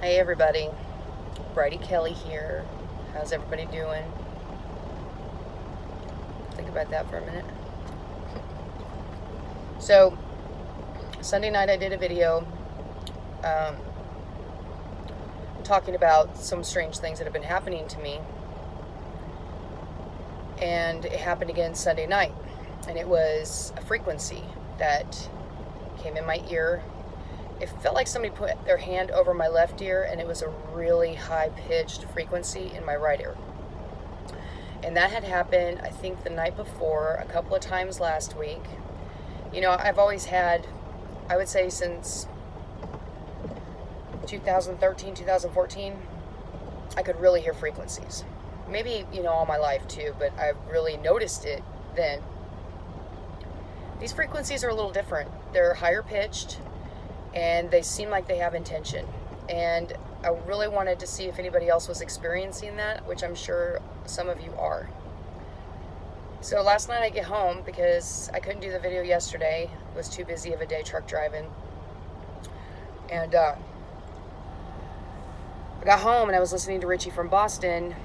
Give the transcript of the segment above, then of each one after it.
Hey everybody, Brady Kelly here. How's everybody doing? Think about that for a minute. So, Sunday night I did a video um, talking about some strange things that have been happening to me. And it happened again Sunday night. And it was a frequency that came in my ear. It felt like somebody put their hand over my left ear, and it was a really high-pitched frequency in my right ear. And that had happened, I think, the night before, a couple of times last week. You know, I've always had, I would say since 2013, 2014, I could really hear frequencies. Maybe, all my life too, but I've really noticed it then. These frequencies are a little different. They're higher pitched, and they seem like they have intention. And I really wanted to see if anybody else was experiencing that, which I'm sure some of you are. So last night I get home because I couldn't do the video yesterday. I was too busy of a day truck driving. And I got home and I was listening to Richie from Boston,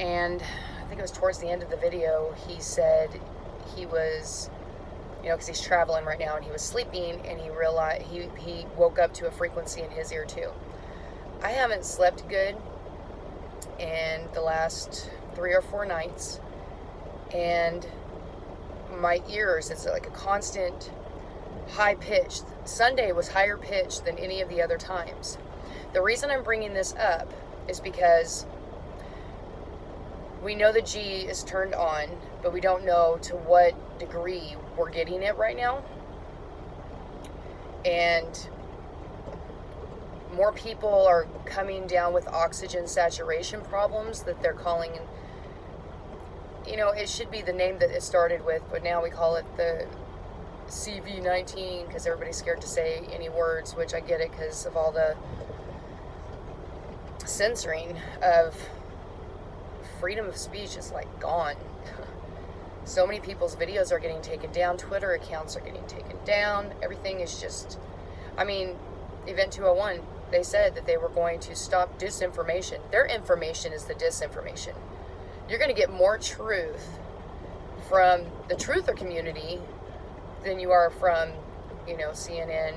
and I think it was towards the end of the video, he said he was, because he's traveling right now, and he was sleeping, and he realized he woke up to a frequency in his ear too. I haven't slept good in the last 3 or 4 nights, and my ears, it's like a constant high pitched. Sunday was higher pitched than any of the other times. The reason I'm bringing this up is because we know the G is turned on, but we don't know to what degree we're getting it right now. And more people are coming down with oxygen saturation problems that they're calling, it should be the name that it started with, but now we call it the CV-19 because everybody's scared to say any words, which I get it because of all the censoring of freedom of speech is like gone. So many people's videos are getting taken down. Twitter accounts are getting taken down. Everything is just, Event 201, they said that they were going to stop disinformation. Their information is the disinformation. You're going to get more truth from the truther community than you are from, CNN,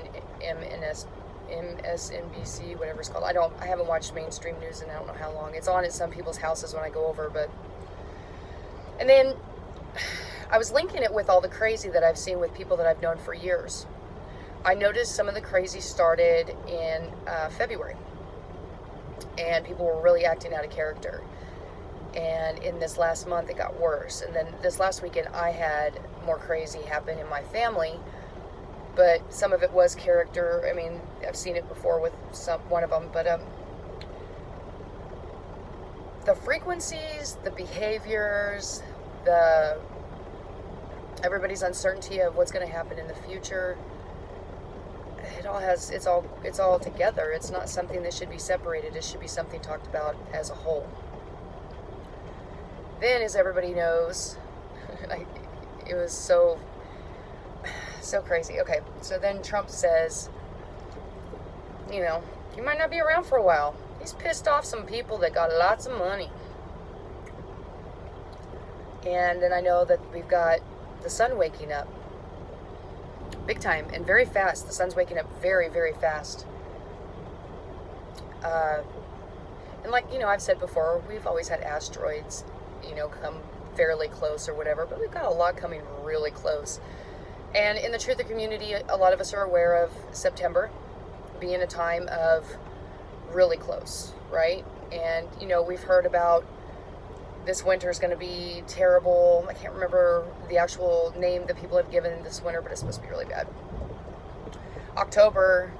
MSNBC, whatever it's called. I haven't watched mainstream news in I don't know how long. It's on at some people's houses when I go over, and then I was linking it with all the crazy that I've seen with people that I've known for years. I noticed some of the crazy started in February, and people were really acting out of character. And in this last month, it got worse. And then this last weekend, I had more crazy happen in my family, but some of it was character. I've seen it before with one of them, but the frequencies, the behaviors, everybody's uncertainty of what's going to happen in the future, it's all together. It's not something that should be separated. It should be something talked about as a whole. Then, as everybody knows, it was so crazy. Okay, so then Trump says, he might not be around for a while. He's pissed off some people that got lots of money. And then I know that we've got the sun waking up big time and very fast. The sun's waking up very, very fast. And I've said before, we've always had asteroids, come fairly close or whatever, but we've got a lot coming really close. And in the truther community, a lot of us are aware of September being a time of really close, right? And, we've heard about this winter is going to be terrible. I can't remember the actual name that people have given this winter, but it's supposed to be really bad. October,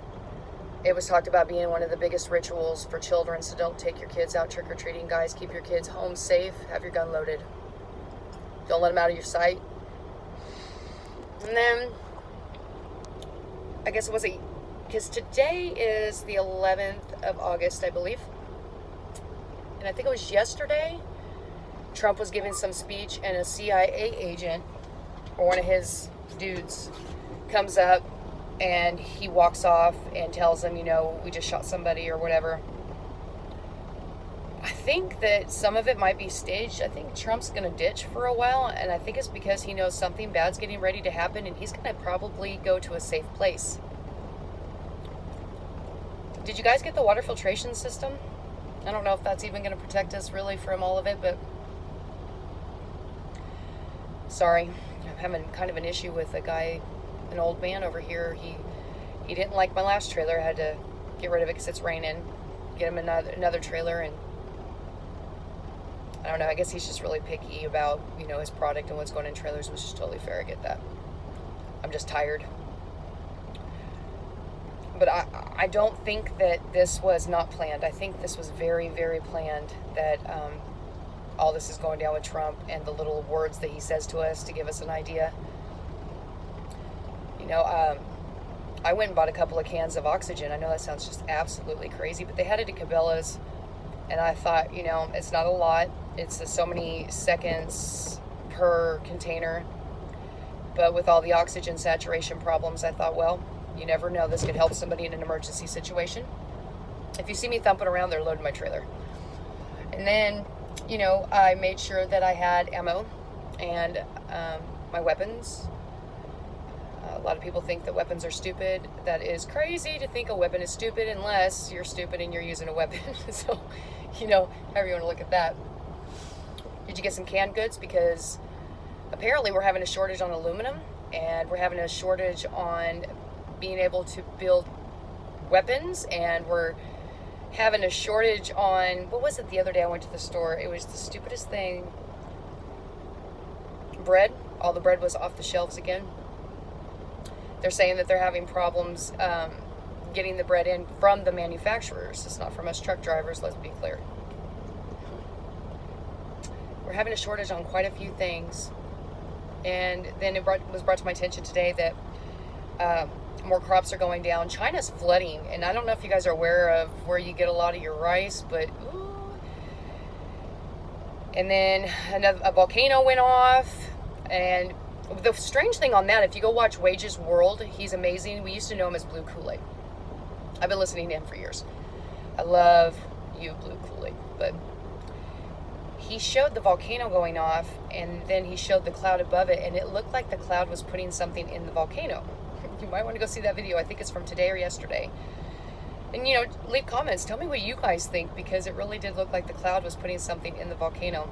it was talked about being one of the biggest rituals for children, so don't take your kids out trick-or-treating. Guys, keep your kids home safe. Have your gun loaded. Don't let them out of your sight. And then, I guess it was because today is the 11th of August, I believe. And I think it was yesterday, Trump was giving some speech, and a CIA agent, or one of his dudes, comes up, and he walks off and tells him, we just shot somebody or whatever. I think that some of it might be staged. I think Trump's going to ditch for a while, and I think it's because he knows something bad's getting ready to happen, and he's going to probably go to a safe place. Did you guys get the water filtration system? I don't know if that's even going to protect us really from all of it, but sorry. I'm having kind of an issue with a guy, an old man over here. He didn't like my last trailer. I had to get rid of it because it's raining. Get him another trailer, and I don't know. I guess he's just really picky about, you know, his product and what's going in trailers, which is totally fair. I get that. I'm just tired. But I don't think that this was not planned. I think this was very, very planned, that all this is going down with Trump and the little words that he says to us to give us an idea. You know, I went and bought a couple of cans of oxygen. I know that sounds just absolutely crazy, but they had it at Cabela's, and I thought, you know, it's not a lot. It's so many seconds per container. But with all the oxygen saturation problems, I thought, well, you never know. This could help somebody in an emergency situation. If you see me thumping around, they're loading my trailer. And then, you know, I made sure that I had ammo and my weapons. A lot of people think that weapons are stupid. That is crazy to think a weapon is stupid unless you're stupid and you're using a weapon. So, you know, however you want to look at that. Did you get some canned goods? Because apparently we're having a shortage on aluminum, and we're having a shortage on being able to build weapons, and we're having a shortage on, what was it the other day I went to the store? It was the stupidest thing. Bread. All the bread was off the shelves again. They're saying that they're having problems getting the bread in from the manufacturers. It's not from us truck drivers, let's be clear. We're having a shortage on quite a few things. And then it was brought to my attention today that more crops are going down. China's flooding, and I don't know if you guys are aware of where you get a lot of your rice, but ooh. And then a volcano went off, and the strange thing on that, if you go watch Wages World, he's amazing. We used to know him as Blue Kool-Aid. I've been listening to him for years. I love you, Blue Kool-Aid. But he showed the volcano going off, and then he showed the cloud above it, and it looked like the cloud was putting something in the volcano. You might want to go see that video. I think it's from today or yesterday. And, you know, leave comments. Tell me what you guys think, because it really did look like the cloud was putting something in the volcano.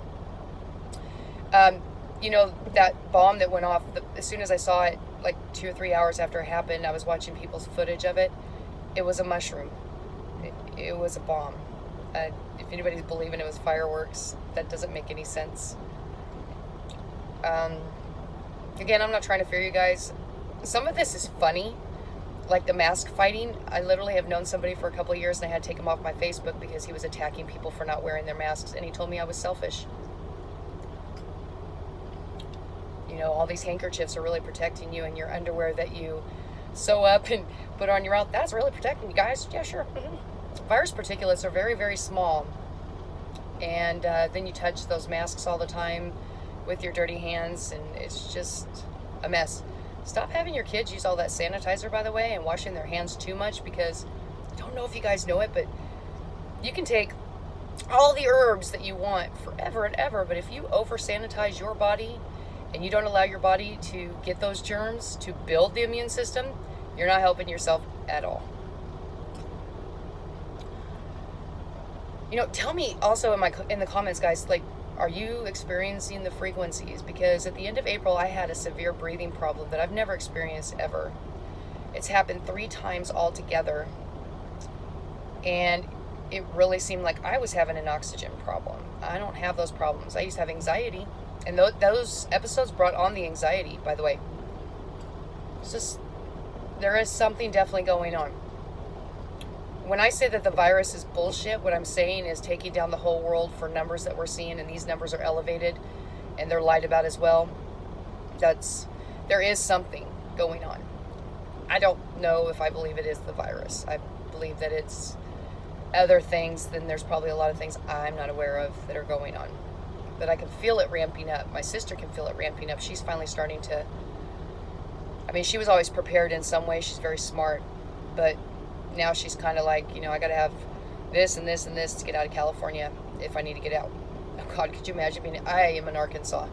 You know, that bomb that went off, as soon as I saw it, like 2 or 3 hours after it happened, I was watching people's footage of it. It was a mushroom. It was a bomb. If anybody's believing it was fireworks, that doesn't make any sense. Again, I'm not trying to fear you guys. Some of this is funny, like the mask fighting. I literally have known somebody for a couple of years, and I had to take him off my Facebook because he was attacking people for not wearing their masks, and he told me I was selfish. You know, all these handkerchiefs are really protecting you, and your underwear that you sew up and put on your mouth, that's really protecting you guys. Yeah, sure. Mm-hmm. Virus particulates are very, very small, and then you touch those masks all the time with your dirty hands, and it's just a mess. Stop having your kids use all that sanitizer, by the way, and washing their hands too much, because I don't know if you guys know it, but you can take all the herbs that you want forever and ever, but if you over sanitize your body and you don't allow your body to get those germs to build the immune system, you're not helping yourself at all. You know, tell me also in the comments, guys, like, are you experiencing the frequencies? Because at the end of April, I had a severe breathing problem that I've never experienced ever. It's happened 3 times altogether. And it really seemed like I was having an oxygen problem. I don't have those problems. I used to have anxiety. And those episodes brought on the anxiety, by the way. It's just, there is something definitely going on. When I say that the virus is bullshit, what I'm saying is taking down the whole world for numbers that we're seeing, and these numbers are elevated, and they're lied about as well. There is something going on. I don't know if I believe it is the virus. I believe that it's other things. Then there's probably a lot of things I'm not aware of that are going on. But I can feel it ramping up. My sister can feel it ramping up. She's finally starting to, I mean, she was always prepared in some way. She's very smart, but now she's kind of like, you know, I got to have this and this and this to get out of California if I need to get out. Oh God, could you imagine being, I am in Arkansas.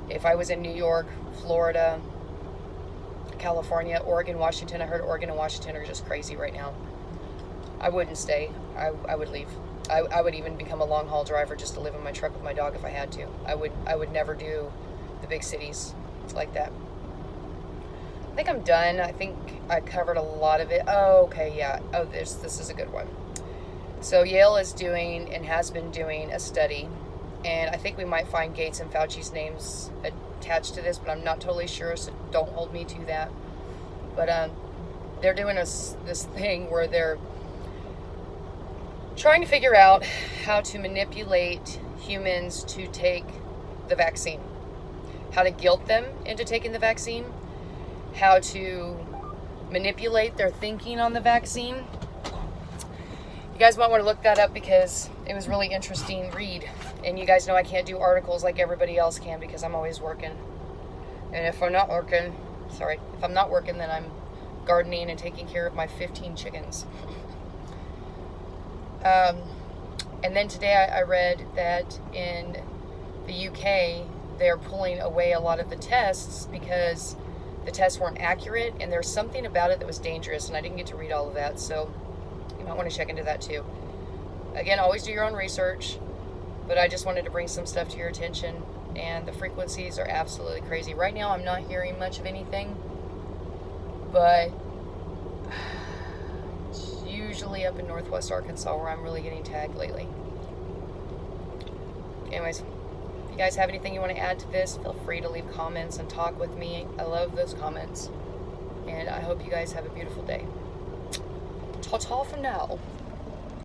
If I was in New York, Florida, California, Oregon, Washington, I heard Oregon and Washington are just crazy right now. I wouldn't stay. I would leave. I would even become a long haul driver just to live in my truck with my dog if I had to. I would never do the big cities like that. I think I'm done. I think I covered a lot of it. Oh, okay, yeah. Oh, this is a good one. So Yale is doing and has been doing a study, and I think we might find Gates and Fauci's names attached to this, but I'm not totally sure, so don't hold me to that. But they're doing this thing where they're trying to figure out how to manipulate humans to take the vaccine, how to guilt them into taking the vaccine, how to manipulate their thinking on the vaccine. You guys might want to look that up because it was really interesting read. And you guys know I can't do articles like everybody else can because I'm always working. And if I'm not working, then I'm gardening and taking care of my 15 chickens. And then today I read that in the UK, they're pulling away a lot of the tests because the tests weren't accurate, and there's something about it that was dangerous, and I didn't get to read all of that, so you might want to check into that too. Again, always do your own research, but I just wanted to bring some stuff to your attention, and the frequencies are absolutely crazy. Right now, I'm not hearing much of anything, but it's usually up in Northwest Arkansas where I'm really getting tagged lately. Anyways, if you guys have anything you want to add to this, feel free to leave comments and talk with me. I love those comments, and I hope you guys have a beautiful day. Ta-ta for now.